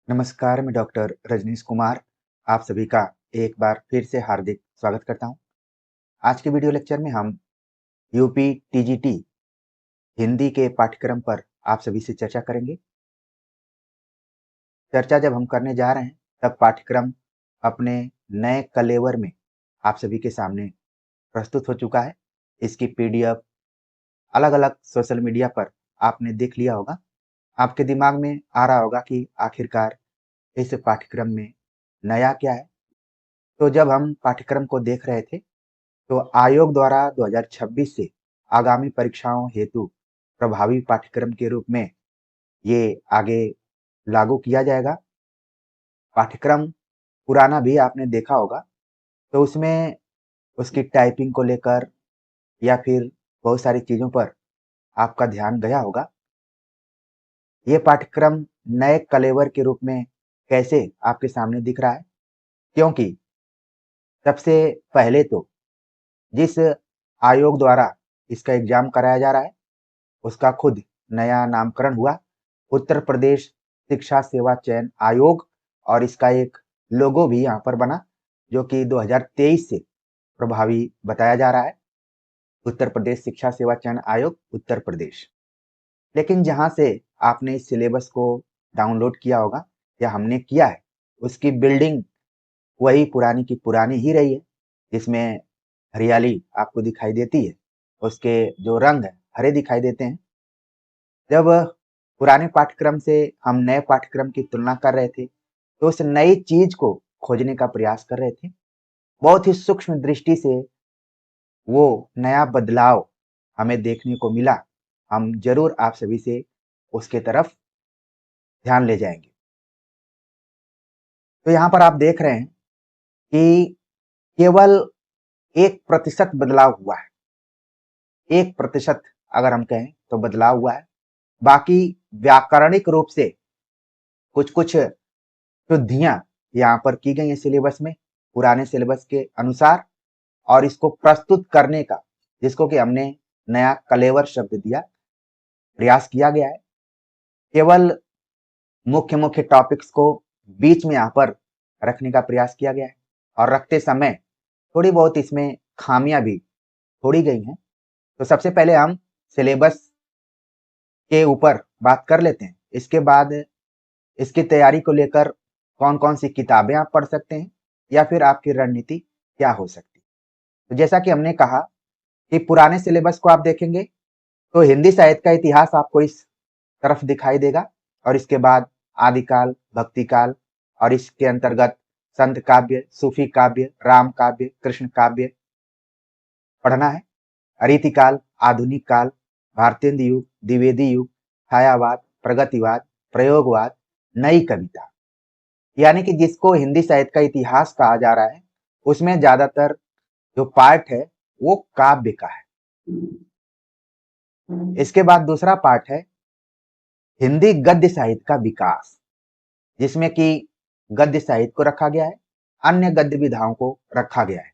नमस्कार, मैं डॉक्टर रजनीश कुमार आप सभी का एक बार फिर से हार्दिक स्वागत करता हूं। आज के वीडियो लेक्चर में हम यूपी टीजीटी हिंदी के पाठ्यक्रम पर आप सभी से चर्चा करेंगे। चर्चा जब हम करने जा रहे हैं तब पाठ्यक्रम अपने नए कलेवर में आप सभी के सामने प्रस्तुत हो चुका है। इसकी पीडीएफ अलग-अलग सोशल मीडिया पर आपने देख लिया होगा। आपके दिमाग में आ रहा होगा कि आखिरकार इस पाठ्यक्रम में नया क्या है। तो जब हम पाठ्यक्रम को देख रहे थे तो आयोग द्वारा 2026 से आगामी परीक्षाओं हेतु प्रभावी पाठ्यक्रम के रूप में ये आगे लागू किया जाएगा। पाठ्यक्रम पुराना भी आपने देखा होगा, तो उसमें उसकी टाइपिंग को लेकर या फिर बहुत सारी चीज़ों पर आपका ध्यान गया होगा। ये पाठ्यक्रम नए कलेवर के रूप में कैसे आपके सामने दिख रहा है? क्योंकि सबसे पहले तो जिस आयोग द्वारा इसका एग्ज़ाम कराया जा रहा है, उसका खुद नया नामकरण हुआ, उत्तर प्रदेश शिक्षा सेवा चयन आयोग, और इसका एक लोगो भी यहाँ पर बना, जो कि 2023 से प्रभावी बताया जा रहा है। उत्तर प्रदेश शिक्षा सेवा चयन आयोग, उत्तर प्रदेश। लेकिन जहाँ से आपने इस सिलेबस को डाउनलोड किया होगा या हमने किया है, उसकी बिल्डिंग वही पुरानी की पुरानी ही रही है, जिसमें हरियाली आपको दिखाई देती है, उसके जो रंग है हरे दिखाई देते हैं। जब पुराने पाठ्यक्रम से हम नए पाठ्यक्रम की तुलना कर रहे थे, तो उस नई चीज को खोजने का प्रयास कर रहे थे। बहुत ही सूक्ष्म दृष्टि से वो नया बदलाव हमें देखने को मिला। हम जरूर आप सभी से उसके तरफ ध्यान ले जाएंगे। तो यहाँ पर आप देख रहे हैं कि केवल 1% बदलाव हुआ है। 1% अगर हम कहें तो बदलाव हुआ है। बाकी व्याकरणिक रूप से कुछ कुछ शुद्धियां यहाँ पर की गई है सिलेबस में, पुराने सिलेबस के अनुसार, और इसको प्रस्तुत करने का, जिसको कि हमने नया कलेवर शब्द दिया, प्रयास किया गया है। केवल मुख्य मुख्य टॉपिक्स को बीच में यहाँ पर रखने का प्रयास किया गया है, और रखते समय थोड़ी बहुत इसमें खामियां भी छोड़ी गई हैं। तो सबसे पहले हम सिलेबस के ऊपर बात कर लेते हैं। इसके बाद इसकी तैयारी को लेकर कौन कौन सी किताबें आप पढ़ सकते हैं या फिर आपकी रणनीति क्या हो सकती है। तो जैसा कि हमने कहा कि पुराने सिलेबस को आप देखेंगे तो हिंदी साहित्य का इतिहास आपको इस तरफ दिखाई देगा, और इसके बाद आदिकाल, भक्ति काल, और इसके अंतर्गत संत काव्य, सूफी काव्य, राम काव्य, कृष्ण काव्य पढ़ना है। रीतिकाल, आधुनिक काल, भारतेंदु युग, द्विवेदी युग, छायावाद, प्रगतिवाद, प्रयोगवाद, नई कविता, यानी कि जिसको हिंदी साहित्य का इतिहास कहा जा रहा है, उसमें ज्यादातर जो पार्ट है वो काव्य का है। इसके बाद दूसरा पार्ट है हिंदी गद्य साहित्य का विकास, जिसमें कि गद्य साहित्य को रखा गया है, अन्य गद्य विधाओं को रखा गया है।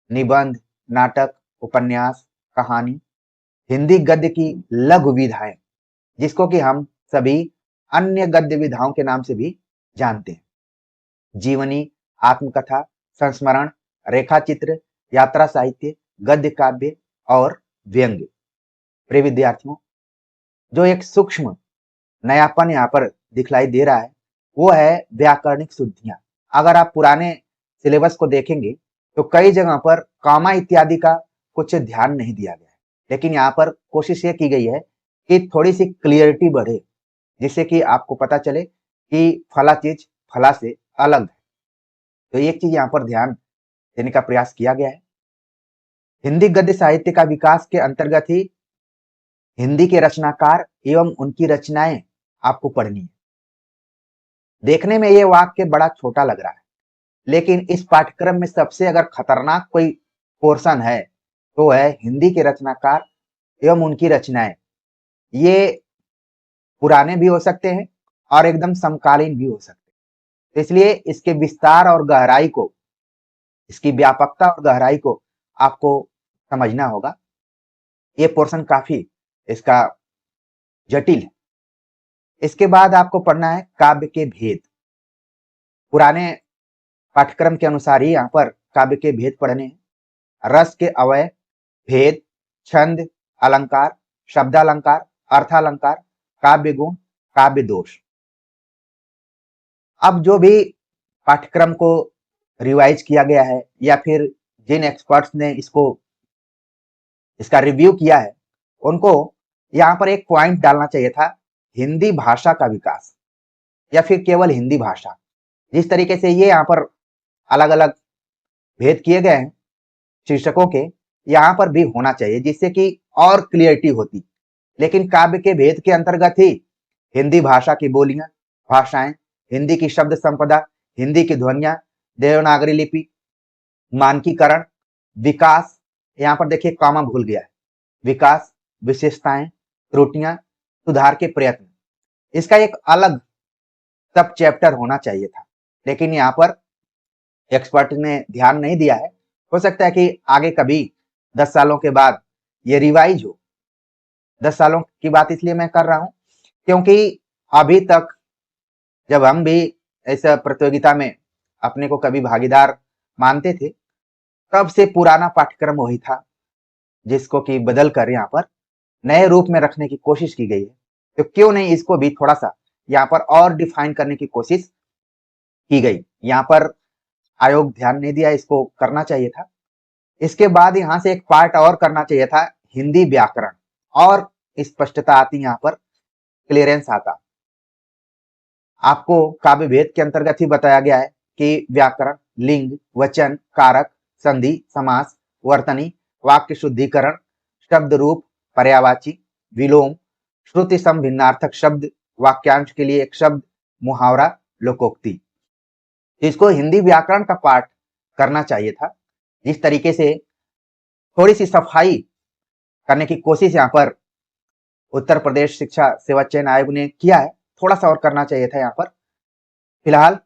निबंध, नाटक, उपन्यास, कहानी, हिंदी गद्य की लघु विधाएं, जिसको कि हम सभी अन्य गद्य विधाओं के नाम से भी जानते हैं। जीवनी, आत्मकथा, संस्मरण, रेखा चित्र, यात्रा साहित्य, गद्य काव्य और व्यंग्य। प्रिय विद्यार्थियों, जो एक सूक्ष्म नयापन यहाँ पर दिखलाई दे रहा है वो है व्याकरणिक शुद्धियां। अगर आप पुराने सिलेबस को देखेंगे तो कई जगह पर कामा इत्यादि का कुछ ध्यान नहीं दिया गया है, लेकिन यहाँ पर कोशिश ये की गई है कि थोड़ी सी क्लियरिटी बढ़े, जिससे कि आपको पता चले कि फला चीज फला से अलग है। तो एक चीज यहाँ पर ध्यान देने का प्रयास किया गया है। हिंदी गद्य साहित्य का विकास के अंतर्गत ही हिंदी के रचनाकार एवं उनकी रचनाएं आपको पढ़नी है। देखने में ये वाक्य बड़ा छोटा लग रहा है, लेकिन इस पाठ्यक्रम में सबसे अगर खतरनाक कोई पोर्शन है तो है हिंदी के रचनाकार एवं उनकी रचनाएं। ये पुराने भी हो सकते हैं और एकदम समकालीन भी हो सकते हैं। तो इसलिए इसके विस्तार और गहराई को, इसकी व्यापकता और गहराई को आपको समझना होगा। ये पोर्शन काफी इसका जटिल है। इसके बाद आपको पढ़ना है काव्य के भेद। पुराने पाठ्यक्रम के अनुसार ही यहाँ पर काव्य के भेद पढ़ने हैं। रस के अवयव, भेद, छंद, अलंकार, शब्दालंकार, अर्थालंकार, काव्य गुण, काव्य दोष। अब जो भी पाठ्यक्रम को रिवाइज किया गया है या फिर जिन एक्सपर्ट्स ने इसका रिव्यू किया है, उनको यहाँ पर एक पॉइंट डालना चाहिए था, हिंदी भाषा का विकास या फिर केवल हिंदी भाषा। जिस तरीके से ये यहाँ पर अलग अलग भेद किए गए हैं शीर्षकों के, यहाँ पर भी होना चाहिए जिससे कि और क्लियरिटी होती। लेकिन काव्य के भेद के अंतर्गत ही हिंदी भाषा की बोलियां, भाषाएं, हिंदी की शब्द संपदा, हिंदी की ध्वनियां, देवनागरी लिपि, मानकीकरण, विकास, यहाँ पर देखिए कॉमा भूल गया है, विकास, विशेषताएं, त्रुटियां, सुधार के प्रयत्न, इसका एक अलग सब चैप्टर होना चाहिए था। लेकिन यहाँ पर एक्सपर्ट ने ध्यान नहीं दिया है। हो सकता है कि आगे कभी 10 सालों के बाद ये रिवाइज हो। 10 सालों की बात इसलिए मैं कर रहा हूं क्योंकि अभी तक जब हम भी इस प्रतियोगिता में अपने को कभी भागीदार मानते थे, तब से पुराना पाठ्यक्रम वही था जिसको कि बदल कर यहाँ पर नए रूप में रखने की कोशिश की गई है। तो क्यों नहीं इसको भी थोड़ा सा यहाँ पर और डिफाइन करने की कोशिश की गई। यहाँ पर आयोग ध्यान नहीं दिया, इसको करना चाहिए था। इसके बाद यहाँ से एक पार्ट और करना चाहिए था, हिंदी व्याकरण, और स्पष्टता आती, यहाँ पर क्लियरेंस आता। आपको काव्य भेद के अंतर्गत ही बताया गया है कि व्याकरण, लिंग, वचन, कारक, संधि, समास, वर्तनी, वाक्य शुद्धिकरण, शब्द रूप, पर्यायवाची, विलोम, श्रुति सम भिन्नार्थक शब्द, वाक्यांश के लिए एक शब्द, मुहावरा, लोकोक्ति। इसको हिंदी व्याकरण का पाठ करना चाहिए था। जिस तरीके से थोड़ी सी सफाई करने की कोशिश यहाँ पर उत्तर प्रदेश शिक्षा सेवा चयन आयोग ने किया है, थोड़ा सा और करना चाहिए था यहाँ पर। फिलहाल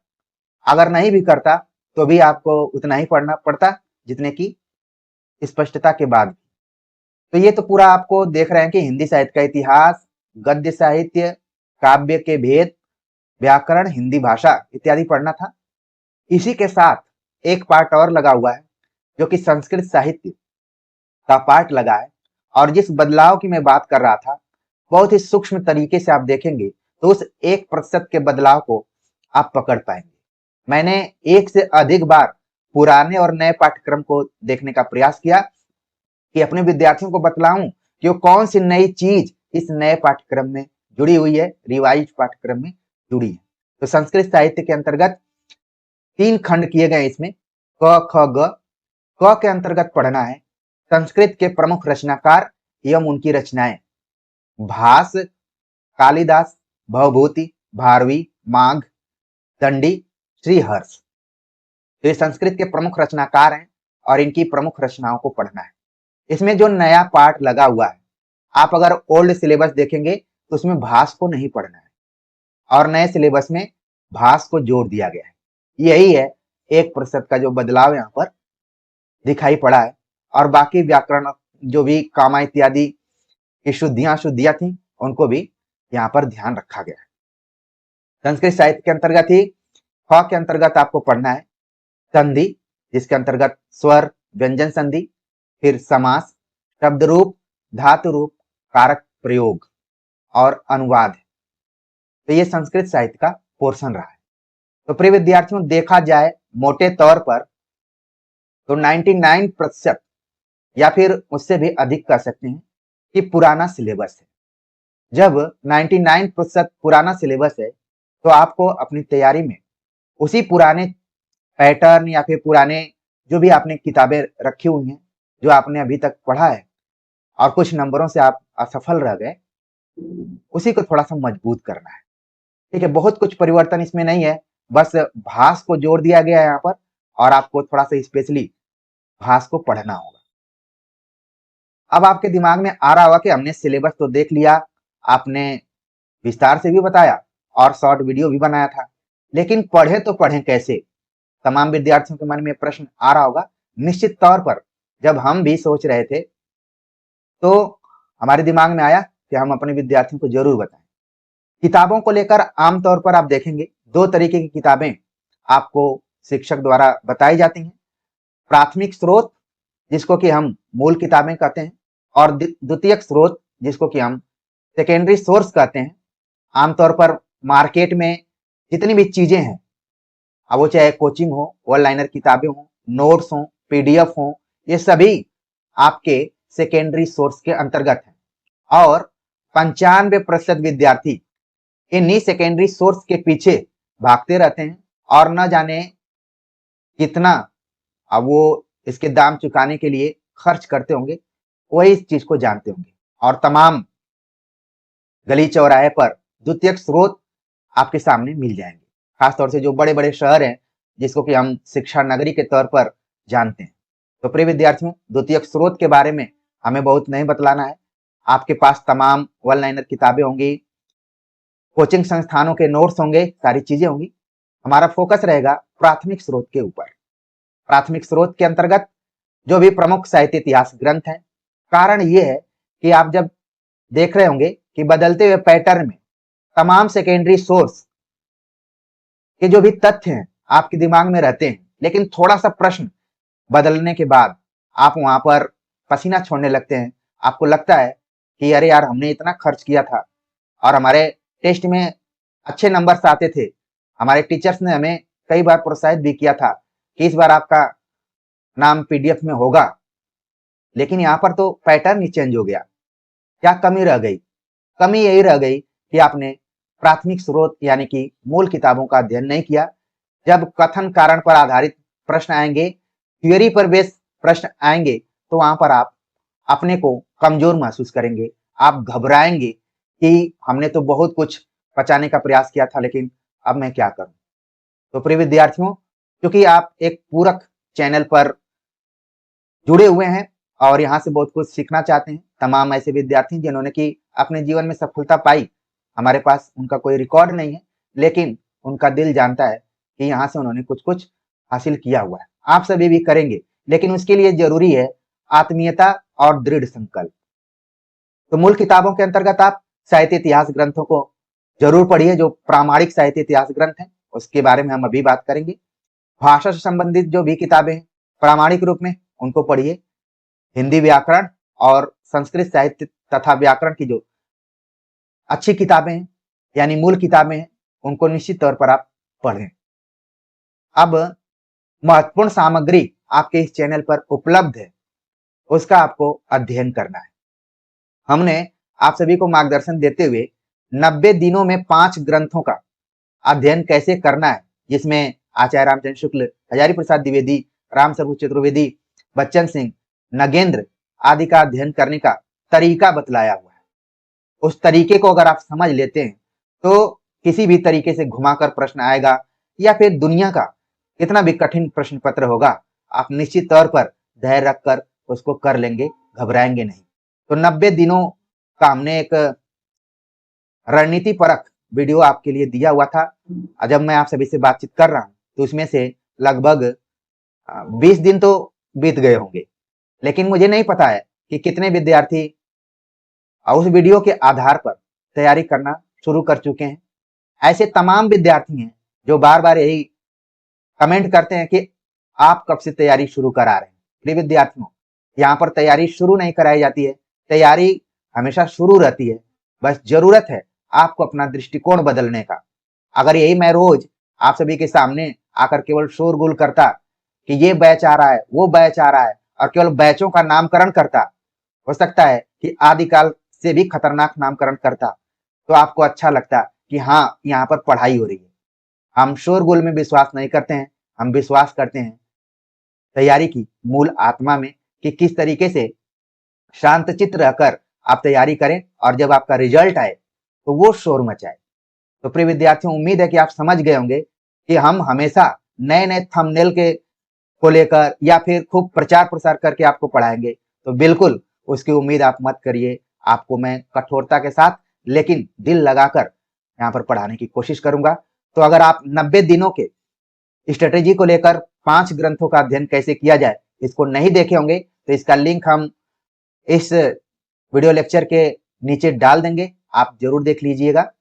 अगर नहीं भी करता तो भी आपको उतना ही पढ़ना पड़ता जितने की स्पष्टता के बाद। तो ये तो पूरा आपको देख रहे हैं कि हिंदी साहित्य का इतिहास, गद्य साहित्य, काव्य के भेद, व्याकरण, हिंदी भाषा इत्यादि पढ़ना था। इसी के साथ एक पार्ट और लगा हुआ है जो कि संस्कृत साहित्य का पार्ट लगा है। और जिस बदलाव की मैं बात कर रहा था, बहुत ही सूक्ष्म तरीके से आप देखेंगे तो उस 1% के बदलाव को आप पकड़ पाएंगे। मैंने एक से अधिक बार पुराने और नए पाठ्यक्रम को देखने का प्रयास किया कि अपने विद्यार्थियों को बतलाऊं कि वो कौन सी नई चीज इस नए पाठ्यक्रम में जुड़ी हुई है, रिवाइज पाठ्यक्रम में जुड़ी है। तो संस्कृत साहित्य के अंतर्गत 3 खंड किए गए इसमें, क ख ग। क के अंतर्गत पढ़ना है संस्कृत के प्रमुख रचनाकार एवं उनकी रचनाएं, भास, कालिदास, भवभूति, भारवी, माघ, दंडी, श्रीहर्ष। तो ये संस्कृत के प्रमुख रचनाकार हैं और इनकी प्रमुख रचनाओं को पढ़ना है। इसमें जो नया पार्ट लगा हुआ है, आप अगर ओल्ड सिलेबस देखेंगे तो उसमें भास को नहीं पढ़ना है और नए सिलेबस में भास को जोड़ दिया गया है। यही है 1% का जो बदलाव यहाँ पर दिखाई पड़ा है। और बाकी व्याकरण जो भी कामा इत्यादि की शुद्धियां थी उनको भी यहाँ पर ध्यान रखा गया है। संस्कृत साहित्य के अंतर्गत ही ख के अंतर्गत आपको पढ़ना है संधि, जिसके अंतर्गत स्वर, व्यंजन संधि, फिर समास, शब्द रूप, धातु रूप, कारक प्रयोग और अनुवाद है। तो ये संस्कृत साहित्य का पोर्शन रहा है। तो प्रिय विद्यार्थियों, देखा जाए मोटे तौर पर तो 99% या फिर उससे भी अधिक कह सकते हैं कि पुराना सिलेबस है। जब 99% पुराना सिलेबस है तो आपको अपनी तैयारी में उसी पुराने पैटर्न या फिर पुराने जो भी आपने किताबें रखी हुई हैं, जो आपने अभी तक पढ़ा है और कुछ नंबरों से आप असफल रह गए, उसी को थोड़ा सा मजबूत करना है। ठीक है, बहुत कुछ परिवर्तन इसमें नहीं है, बस भास को जोड़ दिया गया है यहाँ पर और आपको थोड़ा सा स्पेशली भास को पढ़ना होगा। अब आपके दिमाग में आ रहा होगा कि हमने सिलेबस तो देख लिया, आपने विस्तार से भी बताया और शॉर्ट वीडियो भी बनाया था, लेकिन पढ़े तो पढ़े कैसे? तमाम विद्यार्थियों के मन में प्रश्न आ रहा होगा। निश्चित तौर पर जब हम भी सोच रहे थे तो हमारे दिमाग में आया कि हम अपने विद्यार्थियों को जरूर बताएं। किताबों को लेकर आमतौर पर आप देखेंगे 2 तरीके की किताबें आपको शिक्षक द्वारा बताई जाती हैं। प्राथमिक स्रोत जिसको कि हम मूल किताबें कहते हैं, और द्वितीयक स्रोत जिसको कि हम सेकेंडरी सोर्स कहते हैं। आमतौर पर मार्केट में जितनी भी चीजें हैं, अब वो चाहे कोचिंग हो, ऑनलाइनर किताबें हो, नोट्स हो, पीडीएफ हो, ये सभी आपके सेकेंडरी सोर्स के अंतर्गत हैं। और 95% विद्यार्थी इन्हीं सेकेंडरी सोर्स के पीछे भागते रहते हैं और न जाने कितना अब वो इसके दाम चुकाने के लिए खर्च करते होंगे, वही इस चीज को जानते होंगे। और तमाम गली चौराहे पर द्वितीयक स्रोत आपके सामने मिल जाएंगे, खासतौर से जो बड़े बड़े शहर हैं जिसको कि हम शिक्षा नगरी के तौर पर जानते हैं। तो प्रिय विद्यार्थियों, द्वितीयक स्रोत के बारे में हमें बहुत नहीं बतलाना है। आपके पास तमाम ऑनलाइनर किताबें होंगी, कोचिंग संस्थानों के नोट्स होंगे, सारी चीजें होंगी। हमारा फोकस रहेगा प्राथमिक स्रोत के ऊपर। प्राथमिक स्रोत के अंतर्गत जो भी प्रमुख साहित्य इतिहास ग्रंथ हैं। कारण ये है कि आप जब देख रहे होंगे कि बदलते हुए पैटर्न में तमाम सेकेंडरी सोर्स के जो भी तथ्य हैं आपके दिमाग में रहते हैं, लेकिन थोड़ा सा प्रश्न बदलने के बाद आप वहां पर पसीना छोड़ने लगते हैं। आपको लगता है कि अरे यार, हमने इतना खर्च किया था और हमारे टेस्ट में अच्छे नंबर्स आते थे। हमारे टीचर्स ने हमें कई बार प्रोत्साहित भी किया था कि इस बार आपका नाम पीडीएफ में होगा, लेकिन यहाँ पर तो पैटर्न ही चेंज हो गया। क्या कमी रह गई? कमी यही रह गई कि आपने प्राथमिक स्रोत यानी कि मूल किताबों का अध्ययन नहीं किया। जब कथन कारण पर आधारित प्रश्न आएंगे, थ्योरी पर बेस्ड प्रश्न आएंगे, तो वहां पर आप अपने को कमजोर महसूस करेंगे। आप घबराएंगे कि हमने तो बहुत कुछ पचाने का प्रयास किया था, लेकिन अब मैं क्या करूं। तो प्रिय विद्यार्थियों, क्योंकि आप एक पूरक चैनल पर जुड़े हुए हैं और यहाँ से बहुत कुछ सीखना चाहते हैं, तमाम ऐसे विद्यार्थी जिन्होंने कि अपने जीवन में सफलता पाई, हमारे पास उनका कोई रिकॉर्ड नहीं है, लेकिन उनका दिल जानता है कि यहाँ से उन्होंने कुछ कुछ हासिल किया हुआ है। आप सभी भी करेंगे, लेकिन उसके लिए जरूरी है आत्मीयता और दृढ़ संकल्प। तो मूल किताबों के अंतर्गत आप साहित्य इतिहास ग्रंथों को जरूर पढ़िए, जो प्रामाणिक साहित्य इतिहास ग्रंथ हैं उसके बारे में हम अभी बात करेंगे। भाषा से संबंधित जो भी किताबें हैं प्रामाणिक रूप में, उनको पढ़िए। हिंदी व्याकरण और संस्कृत साहित्य तथा व्याकरण की जो अच्छी किताबें हैं यानी मूल किताबें हैं, उनको निश्चित तौर पर आप पढ़ें। अब महत्वपूर्ण सामग्री आपके इस चैनल पर उपलब्ध है, उसका आपको अध्ययन करना है। हमने आप सभी को मार्गदर्शन देते हुए 90 दिनों में 5 ग्रंथों का अध्ययन कैसे करना है, जिसमें आचार्य रामचंद्र शुक्ल, हजारी प्रसाद द्विवेदी, राम स्वरूप चतुर्वेदी, बच्चन सिंह, नगेंद्र आदि का अध्ययन करने का तरीका बतलाया हुआ है। उस तरीके को अगर आप समझ लेते हैं तो किसी भी तरीके से घुमाकर प्रश्न आएगा या फिर दुनिया का कितना भी कठिन प्रश्न पत्र होगा, आप निश्चित तौर पर धैर्य रखकर उसको कर लेंगे, घबराएंगे नहीं। तो 90 दिनों का हमने एक रणनीति परक वीडियो आपके लिए दिया हुआ था। जब मैं आप सभी से बातचीत कर रहा हूं तो उसमें से लगभग 20 दिन तो बीत गए होंगे, लेकिन मुझे नहीं पता है कि कितने विद्यार्थी उस वीडियो के आधार पर तैयारी करना शुरू कर चुके हैं। ऐसे तमाम विद्यार्थी हैं जो बार बार यही कमेंट करते हैं कि आप कब से तैयारी शुरू करा रहे हैं। प्रिय विद्यार्थियों, यहाँ पर तैयारी शुरू नहीं कराई जाती है, तैयारी हमेशा शुरू रहती है। बस जरूरत है आपको अपना दृष्टिकोण बदलने का। अगर यही मैं रोज आप सभी के सामने आकर केवल शोरगुल करता कि ये बैच आ रहा है, वो बैच आ रहा है, और केवल बैचों का नामकरण करता, हो सकता है कि आदिकाल से भी खतरनाक नामकरण करता, तो आपको अच्छा लगता कि हाँ, यहाँ पर पढ़ाई हो रही है। हम शोरगुल में विश्वास नहीं करते हैं, हम विश्वास करते हैं तैयारी की मूल आत्मा में, कि किस तरीके से शांत चित्त रहकर आप तैयारी करें और जब आपका रिजल्ट आए तो वो शोर मचाए। तो प्रिय विद्यार्थियों, उम्मीद है कि आप समझ गए होंगे कि हम हमेशा नए नए थंबनेल के को लेकर या फिर खूब प्रचार प्रसार करके आपको पढ़ाएंगे, तो बिल्कुल उसकी उम्मीद आप मत करिए। आपको मैं कठोरता के साथ लेकिन दिल लगाकर यहाँ पर पढ़ाने की कोशिश करूंगा। तो अगर आप 90 दिनों के स्ट्रेटेजी को लेकर 5 ग्रंथों का अध्ययन कैसे किया जाए इसको नहीं देखे होंगे, तो इसका लिंक हम इस वीडियो लेक्चर के नीचे डाल देंगे, आप जरूर देख लीजिएगा।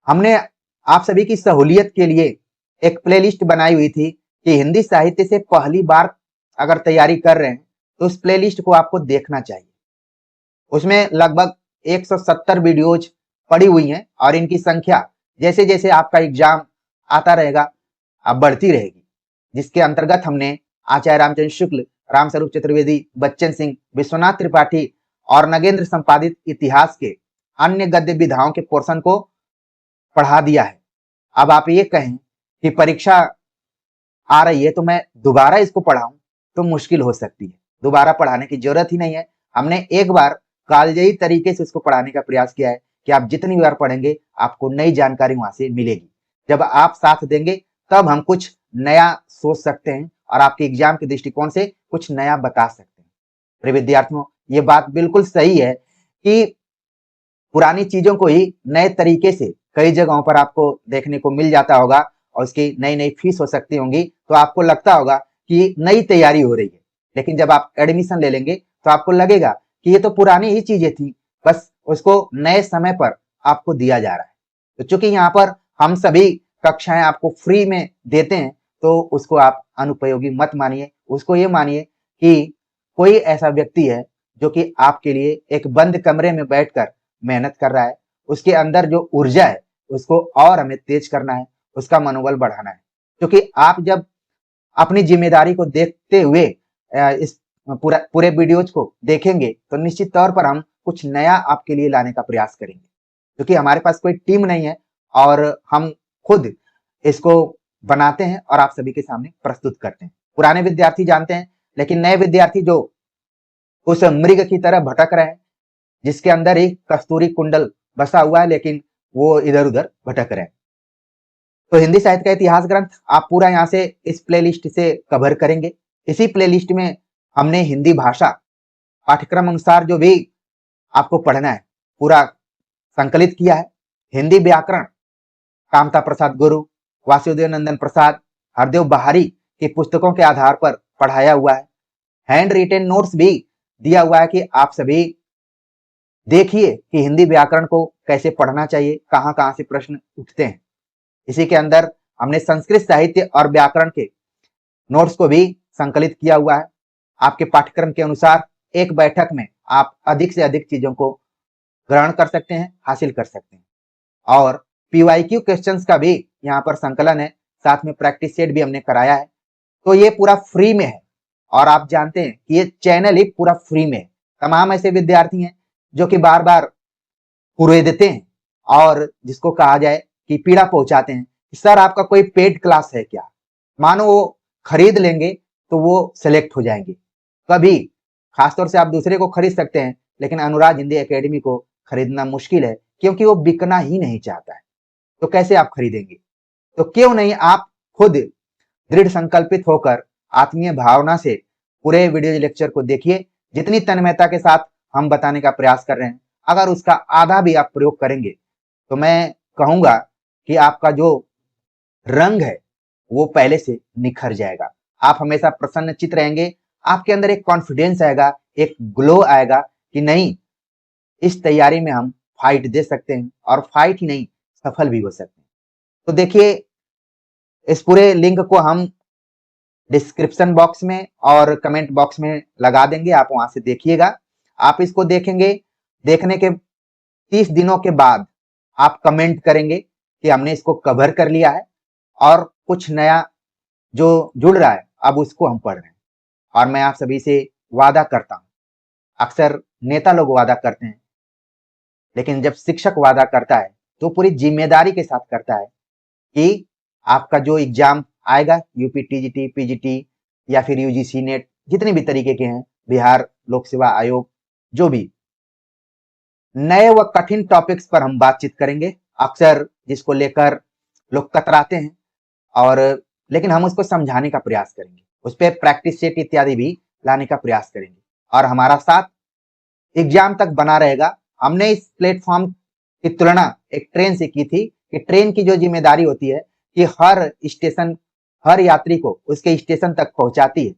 हमने आप सभी की सहूलियत के लिए एक प्लेलिस्ट बनाई हुई थी कि हिंदी साहित्य से पहली बार अगर तैयारी कर रहे हैं तो उस प्लेलिस्ट को आपको देखना चाहिए। उसमें लगभग 170 वीडियोज पड़ी हुई हैं और इनकी संख्या जैसे जैसे आपका एग्जाम आता रहेगा अब बढ़ती रहेगी, जिसके अंतर्गत हमने आचार्य रामचंद्र शुक्ल, रामस्वरूप चतुर्वेदी, बच्चन सिंह, विश्वनाथ त्रिपाठी और नगेंद्र संपादित इतिहास के अन्य गद्य विधाओं के पोर्शन को पढ़ा दिया है। अब आप ये कहें कि परीक्षा आ रही है तो मैं दोबारा इसको पढ़ाऊं तो मुश्किल हो सकती है। दोबारा पढ़ाने की जरूरत ही नहीं है। हमने एक बार कालजयी तरीके से उसको पढ़ाने का प्रयास किया है कि आप जितनी बार पढ़ेंगे आपको नई जानकारी वहां से मिलेगी। जब आप साथ देंगे तब हम कुछ नया सोच सकते हैं और आपके एग्जाम के दृष्टिकोण से कुछ नया बता सकते हैं। प्रिय विद्यार्थियों, ये बात बिल्कुल सही है कि पुरानी चीजों को ही नए तरीके से कई जगहों पर आपको देखने को मिल जाता होगा और उसकी नई नई फीस हो सकती होंगी, तो आपको लगता होगा कि नई तैयारी हो रही है। लेकिन जब आप एडमिशन ले लेंगे तो आपको लगेगा कि ये तो पुरानी ही चीजें थी, बस उसको नए समय पर आपको दिया जा रहा है। तो चूंकि यहाँ पर हम सभी कक्षाएं आपको फ्री में देते हैं तो उसको आप अनुपयोगी मत मानिए। उसको ये मानिए कि कोई ऐसा व्यक्ति है जो कि आपके लिए एक बंद कमरे में बैठकर मेहनत कर रहा है। उसके अंदर जो ऊर्जा है उसको और हमें तेज करना है, उसका मनोबल बढ़ाना है। क्योंकि आप जब अपनी जिम्मेदारी को देखते हुए इस पूरे वीडियोज को देखेंगे तो निश्चित तौर पर हम कुछ नया आपके लिए लाने का प्रयास करेंगे। क्योंकि हमारे पास कोई टीम नहीं है और हम खुद इसको बनाते हैं और आप सभी के सामने प्रस्तुत करते हैं। पुराने विद्यार्थी जानते हैं, लेकिन नए विद्यार्थी जो उस मृग की तरह भटक रहे हैं जिसके अंदर ही कस्तूरी कुंडल बसा हुआ है, लेकिन वो इधर उधर भटक रहे हैं। तो हिंदी साहित्य का इतिहास ग्रंथ आप पूरा यहाँ से इस प्लेलिस्ट से कवर करेंगे। इसी प्लेलिस्ट में हमने हिंदी भाषा पाठ्यक्रम अनुसार जो भी आपको पढ़ना है पूरा संकलित किया है। हिंदी व्याकरण कामता प्रसाद गुरु, वासुदेव नंदन प्रसाद, हरदेव बहारी की पुस्तकों के आधार पर पढ़ाया हुआ है। हैंड रिटेन नोट्स भी दिया हुआ है कि आप सभी देखिए कि हिंदी व्याकरण को कैसे पढ़ना चाहिए, कहाँ कहाँ से प्रश्न उठते हैं। इसी के अंदर हमने संस्कृत साहित्य और व्याकरण के नोट्स को भी संकलित किया हुआ है। आपके पाठ्यक्रम के अनुसार एक बैठक में आप अधिक से अधिक चीजों को ग्रहण कर सकते हैं, हासिल कर सकते हैं। और पीवाईक्यू क्वेश्चंस का भी यहाँ पर संकलन है, साथ में प्रैक्टिस सेट भी हमने कराया है। तो ये पूरा फ्री में है और आप जानते हैं कि ये चैनल ही पूरा फ्री में है। तमाम ऐसे विद्यार्थी हैं जो कि बार बार कुरेदते हैं और जिसको कहा जाए कि पीड़ा पहुंचाते हैं, सर आपका कोई पेड क्लास है क्या? मानो वो खरीद लेंगे तो वो सेलेक्ट हो जाएंगे। कभी खासतौर से आप दूसरे को खरीद सकते हैं, लेकिन अनुराग हिंदी एकेडमी को खरीदना मुश्किल है क्योंकि वो बिकना ही नहीं चाहता है। तो कैसे आप खरीदेंगे? तो क्यों नहीं आप खुद दृढ़ संकल्पित होकर आत्मीय भावना से पूरे वीडियो लेक्चर को देखिए। जितनी तन्मयता के साथ हम बताने का प्रयास कर रहे हैं, अगर उसका आधा भी आप प्रयोग करेंगे तो मैं कहूंगा कि आपका जो रंग है वो पहले से निखर जाएगा। आप हमेशा प्रसन्नचित रहेंगे, आपके अंदर एक कॉन्फिडेंस आएगा, एक ग्लो आएगा कि नहीं, इस तैयारी में हम फाइट दे सकते हैं और फाइट ही नहीं सफल भी हो सकते हैं। तो देखिए, इस पूरे लिंक को हम डिस्क्रिप्शन बॉक्स में और कमेंट बॉक्स में लगा देंगे, आप वहां से देखिएगा। आप इसको देखेंगे, देखने के 30 दिनों के बाद आप कमेंट करेंगे कि हमने इसको कवर कर लिया है और कुछ नया जो जुड़ रहा है अब उसको हम पढ़ रहे हैं। और मैं आप सभी से वादा करता हूं, अक्सर नेता लोग वादा करते हैं, लेकिन जब शिक्षक वादा करता है तो पूरी जिम्मेदारी के साथ करता है कि आपका जो एग्जाम आएगा, यूपी टीजीटी, पीजीटी या फिर यूजीसी नेट, जितने भी तरीके के हैं, बिहार लोक सेवा आयोग, जो भी नए व कठिन टॉपिक्स पर हम बातचीत करेंगे। अक्सर जिसको लेकर लोग कतराते हैं और लेकिन हम उसको समझाने का प्रयास करेंगे, उस पर प्रैक्टिस सेट इत्यादि भी लाने का प्रयास करेंगे और हमारा साथ एग्जाम तक बना रहेगा। हमने इस प्लेटफॉर्म की तुलना एक ट्रेन से की थी कि ट्रेन की जो जिम्मेदारी होती है कि हर स्टेशन, हर यात्री को उसके स्टेशन तक पहुंचाती है,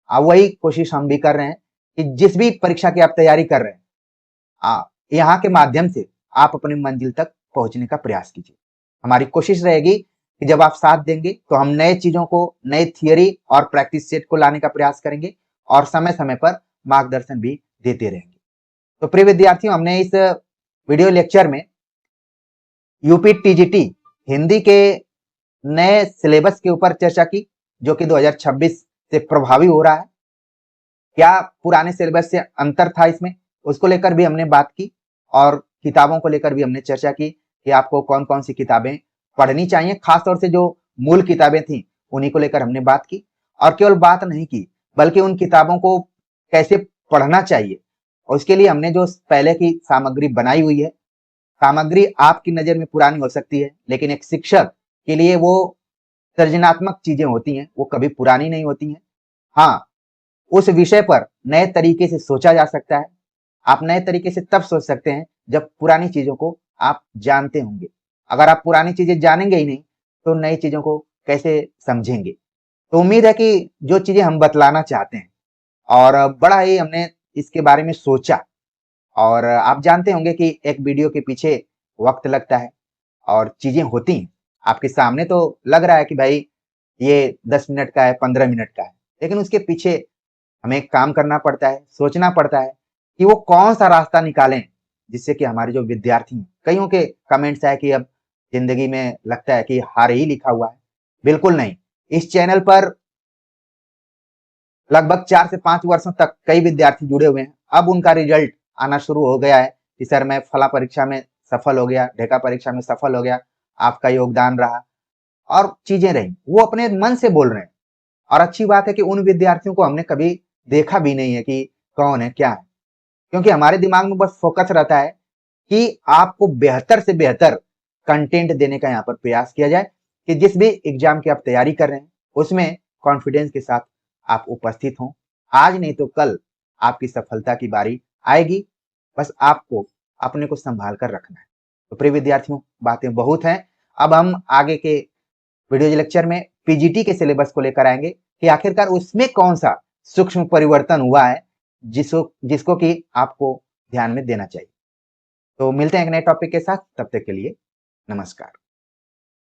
अब वही कोशिश हम भी कर रहे हैं कि जिस भी परीक्षा की आप तैयारी कर रहे हैं, यहाँ के माध्यम से आप अपनी मंजिल तक पहुंचने का प्रयास कीजिए। हमारी कोशिश रहेगी कि जब आप साथ देंगे तो हम नए चीजों को, नए थियरी और प्रैक्टिस सेट को लाने का प्रयास करेंगे और समय समय पर मार्गदर्शन भी देते रहेंगे। तो प्रिय विद्यार्थियों, हमने इस वीडियो लेक्चर में यूपी टीजीटी हिंदी के नए सिलेबस के ऊपर चर्चा की, जो कि 2026 से प्रभावी हो रहा है। क्या पुराने सिलेबस से अंतर था इसमें, उसको लेकर भी हमने बात की और किताबों को लेकर भी हमने चर्चा की कि आपको कौन कौन सी किताबें पढ़नी चाहिए। खासतौर से जो मूल किताबें थी उन्हीं को लेकर हमने बात की, और केवल बात नहीं की बल्कि उन किताबों को कैसे पढ़ना चाहिए और उसके लिए हमने जो पहले की सामग्री बनाई हुई है। सामग्री आपकी नजर में पुरानी हो सकती है, लेकिन एक शिक्षक के लिए वो सृजनात्मक चीजें होती हैं, वो कभी पुरानी नहीं होती हैं। हाँ, उस विषय पर नए तरीके से सोचा जा सकता है। आप नए तरीके से तब सोच सकते हैं जब पुरानी चीजों को आप जानते होंगे। अगर आप पुरानी चीजें जानेंगे ही नहीं तो नई चीजों को कैसे समझेंगे। तो उम्मीद है कि जो चीजें हम बतलाना चाहते हैं, और बड़ा ही हमने इसके बारे में सोचा, और आप जानते होंगे कि एक वीडियो के पीछे वक्त लगता है और चीजें होती हैं। आपके सामने तो लग रहा है कि भाई ये 10 मिनट का है, 15 मिनट का है, लेकिन उसके पीछे हमें काम करना पड़ता है, सोचना पड़ता है कि वो कौन सा रास्ता निकालें जिससे कि हमारे जो विद्यार्थी हैं, कईयों के कमेंट्स है कि अब जिंदगी में लगता है कि हार ही लिखा हुआ है। बिल्कुल नहीं। इस चैनल पर लगभग 4 से 5 वर्षों तक कई विद्यार्थी जुड़े हुए हैं। अब उनका रिजल्ट आना शुरू हो गया है कि सर मैं फला परीक्षा में सफल हो गया, ढेका परीक्षा में सफल हो गया, आपका योगदान रहा, और चीजें रही। वो अपने मन से बोल रहे हैं, और अच्छी बात है कि उन विद्यार्थियों को हमने कभी देखा भी नहीं है कि कौन है, क्या है, क्योंकि हमारे दिमाग में बस फोकस रहता है कि आपको बेहतर से बेहतर कंटेंट देने का यहाँ पर प्रयास किया जाए कि जिस भी एग्जाम की आप तैयारी कर रहे हैं उसमें कॉन्फिडेंस के साथ आप उपस्थित हों। आज नहीं तो कल आपकी सफलता की बारी आएगी, बस आपको अपने को संभाल कर रखना है। तो प्रिय विद्यार्थियों, बातें बहुत हैं। अब हम आगे के वीडियो लेक्चर में पीजीटी के सिलेबस को लेकर आएंगे कि आखिरकार उसमें कौन सा सूक्ष्म परिवर्तन हुआ है जिसको कि आपको ध्यान में देना चाहिए। तो मिलते हैं एक नए टॉपिक के साथ, तब तक के लिए नमस्कार।